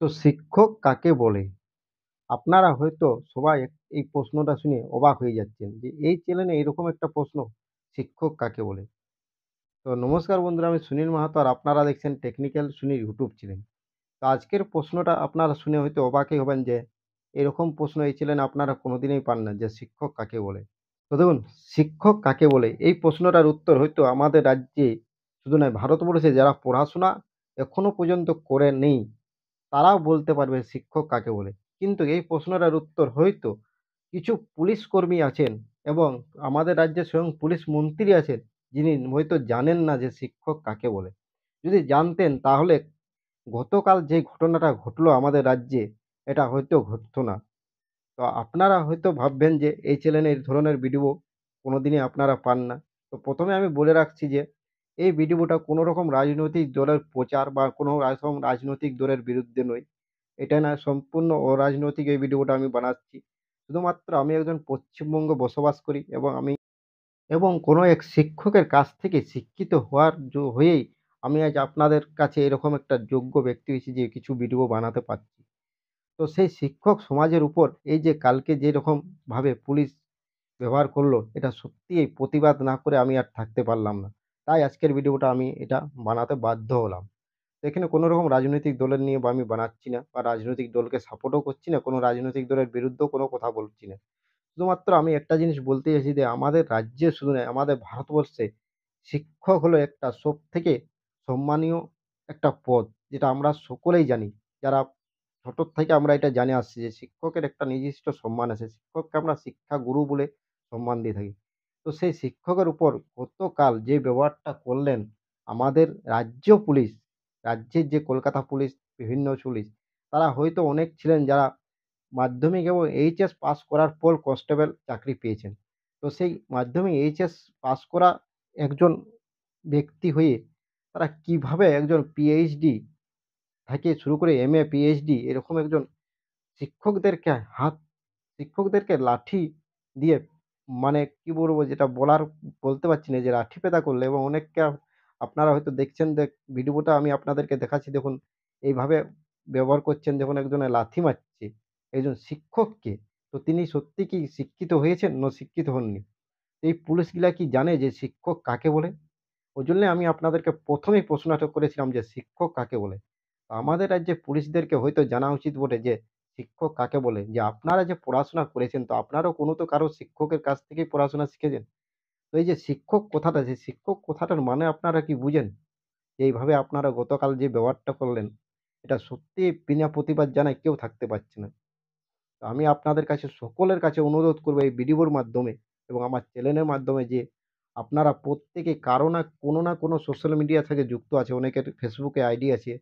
তো শিক্ষক কাকে বলে? আপনারা হয়তো সবাই এই প্রশ্নটা শুনে অবাক হয়ে যাচ্ছেন যে এই চ্যানেলে এরকম একটা প্রশ্ন, শিক্ষক কাকে বলে? তো নমস্কার বন্ধুরা, আমি সুনীল মাহাতো আর আপনারা দেখছেন টেকনিক্যাল সুনীল ইউটিউব চ্যানেল। তো আজকের প্রশ্নটা আপনারা শুনে হয়তো অবাকই হবেন যে এরকম প্রশ্ন এই চ্যানেলে আপনারা কোনোদিনই পান না যে শিক্ষক কাকে বলে? তো দেখুন, শিক্ষক কাকে বলে? এই প্রশ্নটার উত্তর হয়তো আমাদের রাজ্যে শুধু নয়, ভারতবর্ষে যারা পড়াশোনা এখনো পর্যন্ত করেনি তারাও বলতে পারবে শিক্ষক কাকে বলে। কিন্তু এই প্রশ্নটার উত্তর হয়তো কিছু পুলিশ কর্মী আছেন এবং আমাদের রাজ্যে স্বয়ং পুলিশ মন্ত্রী আছেন, যিনি হয়তো জানেন না যে শিক্ষক কাকে বলে। যদি জানতেন তাহলে গতকাল যে ঘটনাটা ঘটলো আমাদের রাজ্যে, এটা হয়তো ঘটতো না। তো আপনারা হয়তো ভাববেন যে এই চ্যানেলে এই ধরনের ভিডিও কোনোদিনই আপনারা পান না। তো ১ম এ আমি বলে রাখছি যে এই ভিডিওটা কোনো রকম রাজনৈতিক দলের প্রচার বা কোনো রকম রাজনৈতিক দলের বিরুদ্ধে নয়। এটা না, সম্পূর্ণ অরাজনৈতিক এই ভিডিওটা আমি বানাচ্ছি। শুধুমাত্র আমি একজন পশ্চিমবঙ্গে বসবাস করি এবং কোনো এক শিক্ষকের কাছ থেকে শিক্ষিত হওয়ার হয়েই আমি আজ আপনাদের কাছে এরকম একটা যোগ্য ব্যক্তি হয়েছি যে কিছু ভিডিও বানাতে পারছি। তো সেই শিক্ষক সমাজের উপর এই যে কালকে যেরকম ভাবে পুলিশ ব্যবহার করলো, এটা সত্যিই প্রতিবাদ না করে আমি আর থাকতে পারলাম না। তাই আজকের ভিডিওটা আমি এটা বানাতে বাধ্য হলাম। তো এখানে কোনো রকম রাজনৈতিক দলের নিয়ে আমি বানাচ্ছি না বা রাজনৈতিক দলকে সাপোর্টও করছি না, কোনো রাজনৈতিক দলের বিরুদ্ধেও কোনো কথা বলছি না। শুধুমাত্র আমি একটা জিনিস বলতে চাইছি যে আমাদের রাজ্যে শুধু নয়, আমাদের ভারতবর্ষে শিক্ষক হলো একটা সবথেকে সম্মানীয় একটা পদ, যেটা আমরা সকলেই জানি। যারা ছোট থেকে আমরা এটা জেনে আসছি যে শিক্ষকের একটা নির্দিষ্ট সম্মান আছে। শিক্ষককে আমরা শিক্ষা গুরু বলে সম্মান দিয়ে থাকি। তো সেই শিক্ষকের উপর গতকাল যে ব্যবহারটা করলেন আমাদের পুলিশ, রাজ্যের যে কলকাতা পুলিশ, বিভিন্ন পুলিশ, তারা হয়তো অনেক ছিলেন যারা মাধ্যমিক এবং এইচএস পাস করার পর কনস্টেবল চাকরি পেয়েছেন। তো সেই মাধ্যমিক এইচএস পাস করা একজন ব্যক্তি হয়ে তারা কিভাবে একজন পিএইচডি থেকে শুরু করে এমএ, পিএইচডি এরকম একজন শিক্ষকদেরকে শিক্ষকদেরকে লাঠি দিয়ে, মানে কি বলবো, যেটা বলতে পারছি না, যে লাঠিপেটা করলে এবং অনেককে আপনারা হয়তো দেখছেন, ভিডিওটা আমি আপনাদেরকে দেখাচ্ছি, দেখুন এইভাবে ব্যবহার করছেন যখন একজনের লাথি মারছে একজন শিক্ষককে। তো তিনি সত্যি কি শিক্ষিত হয়েছেন না শিক্ষিত হননি? এই পুলিশগুলা কি জানে যে শিক্ষক কাকে বলে? ওইজন্য আমি আপনাদেরকে ১ম এই প্রশ্নটা করেছিলাম যে শিক্ষক কাকে বলে? আমাদের রাজ্যে পুলিশদেরকে হয়তো জানা উচিত বটে যে শিক্ষক কাকে বলে। যে আপনারা যে পড়াশোনা করেছেন, তো আপনারাও কোনো তো কারো শিক্ষকের কাছ থেকেই পড়াশোনা শিখেছেন। তো এই যে শিক্ষক কথাটা, যে শিক্ষক কথাটার মানে আপনারা কি বুঝেন? যে এইভাবে আপনারা গতকাল যে ব্যবহারটা করলেন, এটা সত্যিই বিনা প্রতিবাদ জানায় কেউ থাকতে পারছে না। তো আমি আপনাদের কাছে, সকলের কাছে অনুরোধ করব এই ভিডিওর মাধ্যমে এবং আমার চ্যানেলের মাধ্যমে যে আপনারা প্রত্যেকে কারো না কোনো সোশ্যাল মিডিয়া থেকে যুক্ত আছে। অনেকের ফেসবুকে আইডি আছে।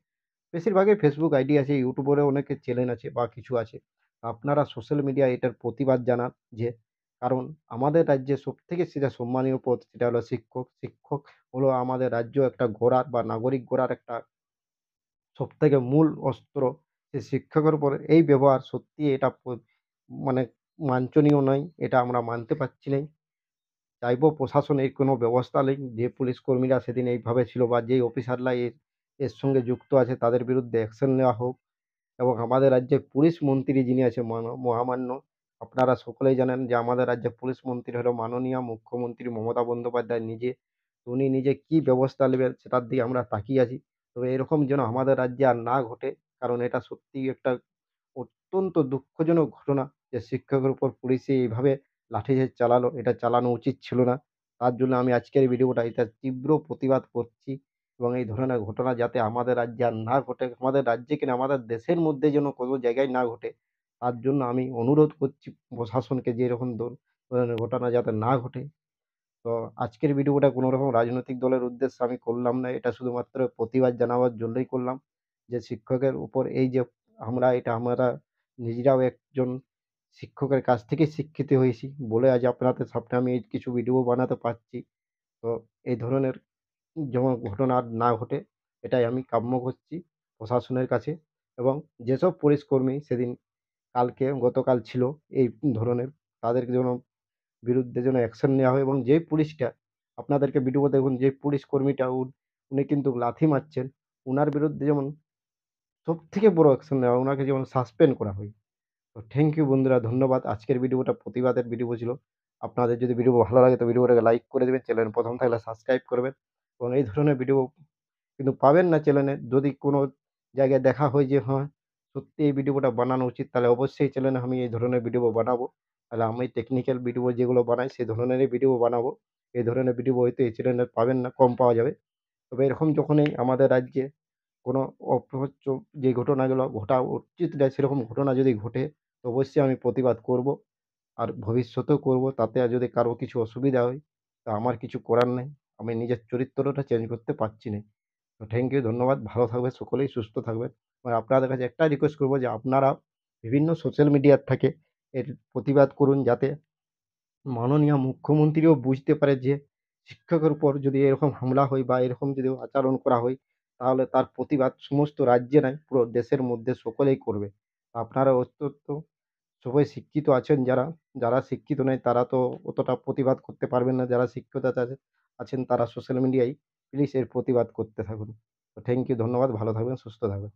বেশিরভাগই ফেসবুক আইডি আছে, ইউটিউবেরও অনেকের চ্যানেল আছে বা কিছু আছে। আপনারা সোশ্যাল মিডিয়ায় এটার প্রতিবাদ জানান যে, কারণ আমাদের রাজ্যে সবথেকে সেটা সম্মানীয় পদ, সেটা হলো শিক্ষক। শিক্ষক হলো আমাদের রাজ্য একটা গড়ার বা নাগরিক গড়ার একটা সবথেকে মূল অস্ত্র। সে শিক্ষকের উপর এই ব্যবহার সত্যিই এটা মানে মার্জনীয় নয়। এটা আমরা মানতে পারছি না। চাইবো প্রশাসন এর কোনো ব্যবস্থা নিক। যে পুলিশ কর্মীরা সেদিন এইভাবে ছিল বা যেই অফিসাররা এর সঙ্গে যুক্ত আছে তাদের বিরুদ্ধে অ্যাকশন নেওয়া হোক। এবং আমাদের রাজ্যের পুলিশ মন্ত্রী যিনি আছে মহামান্য, আপনারা সকলেই জানেন যে আমাদের রাজ্যের পুলিশ মন্ত্রী হলো মাননীয়া মুখ্যমন্ত্রী মমতা বন্দ্যোপাধ্যায় নিজে। তো উনি নিজে কি ব্যবস্থা নেবেন সেটার দিকে আমরা তাকিয়ে আছি। তবে এরকম যেন আমাদের রাজ্যে আর না ঘটে। কারণ এটা সত্যিই একটা অত্যন্ত দুঃখজনক ঘটনা যে শিক্ষকের উপর পুলিশে এইভাবে লাঠিচার্জ চালালো। এটা চালানো উচিত ছিল না। তার জন্য আমি আজকের ভিডিওটা এটার তীব্র প্রতিবাদ করছি এবং এই ধরনের ঘটনা যাতে আমাদের রাজ্যে আর না ঘটে, আমাদের রাজ্যে কিনা আমাদের দেশের মধ্যে যেন কোনো জায়গায় না ঘটে। তার জন্য আমি অনুরোধ করছি প্রশাসনকে যে এরকম ধরনের ঘটনা যাতে না ঘটে। তো আজকের ভিডিওটা কোনো রকম রাজনৈতিক দলের উদ্দেশ্যে আমি করলাম না। এটা শুধুমাত্র প্রতিবাদ জানাবার জন্যই করলাম। যে শিক্ষকের উপর এই যে আমরা নিজেরাও একজন শিক্ষকের কাছ থেকে শিক্ষিত হয়েছি বলে আজ আপনাদের সামনে আমি এই কিছু ভিডিও বানাতে পারছি। তো এই ধরনের যেমন ঘটনা আর না ঘটে, এটাই আমি কাম্য করছি প্রশাসনের কাছে। এবং যেসব পুলিশ কর্মী সেদিন গতকাল ছিল এই ধরনের, তাদের যেন বিরুদ্ধে যেন অ্যাকশন নেওয়া হয় এবং যে পুলিশটা, আপনাদেরকে ভিডিও দেখুন, যে পুলিশ কর্মীটা উনি কিন্তু লাথি মারছেন, উনার বিরুদ্ধে যেমন সবথেকে বড় অ্যাকশন নেওয়া, উনাকে যেমন সাসপেন্ড করা হয়। তো থ্যাংক ইউ বন্ধুরা, ধন্যবাদ। আজকের ভিডিওটা প্রতিবাদের ভিডিও ছিল। আপনাদের যদি ভিডিও ভালো লাগে তো ভিডিওটাকে লাইক করে দিবেন, চ্যানেল প্রথম থাকলে সাবস্ক্রাইব করবেন এবং এই ধরনের ভিডিও কিন্তু পাবেন না চ্যানেলে। যদি কোনো জায়গায় দেখা হয় যে হ্যাঁ, সত্যি এই ভিডিওটা বানানো উচিত, তাহলে অবশ্যই চ্যানেলে আমি এই ধরনের ভিডিও বানাবো। তাহলে আমি টেকনিক্যাল ভিডিও যেগুলো বানাই সে ধরনেরই ভিডিও বানাবো। এই ধরনের ভিডিও হয়তো এই চ্যানেলে পাবেন না, কম পাওয়া যাবে। তবে এরকম যখনই আমাদের রাজ্যে কোনো অপ্রচ্য যে ঘটনাগুলো ঘটা উচিত নয় সেরকম ঘটনা যদি ঘটে, তো অবশ্যই আমি প্রতিবাদ করব। আর ভবিষ্যতেও করব। তাতে আর যদি কারো কিছু অসুবিধা হয়, তা আমার কিছু করার নেই। আমি নিজের চরিত্রটা চেঞ্জ করতে পারছি না। তো থ্যাংক ইউ, ধন্যবাদ। ভালো থাকবেন সকলেই, সুস্থ থাকবেন। আর আপনাদের কাছে একটাই রিকোয়েস্ট করব যে আপনারা বিভিন্ন সোশ্যাল মিডিয়ার থেকে এর প্রতিবাদ করুন, যাতে মাননীয় মুখ্যমন্ত্রীও বুঝতে পারে যে শিক্ষকের উপর যদি এরকম হামলা হয় বা এরকম যদি আচরণ করা হয়, তাহলে তার প্রতিবাদ সমস্ত রাজ্যে নয়, পুরো দেশের মধ্যে সকলেই করবে। আপনারা অত্যন্ত সবাই শিক্ষিত আছেন যারা, যারা শিক্ষিত নয় তারা তো অতটা প্রতিবাদ করতে পারবেন না। যারা শিক্ষিত আছেন তারা সোশ্যাল মিডিয়ায় প্লিজ এর প্রতিবাদ করতে থাকুন। তো থ্যাংক ইউ, ধন্যবাদ। ভালো থাকবেন, সুস্থ থাকবেন।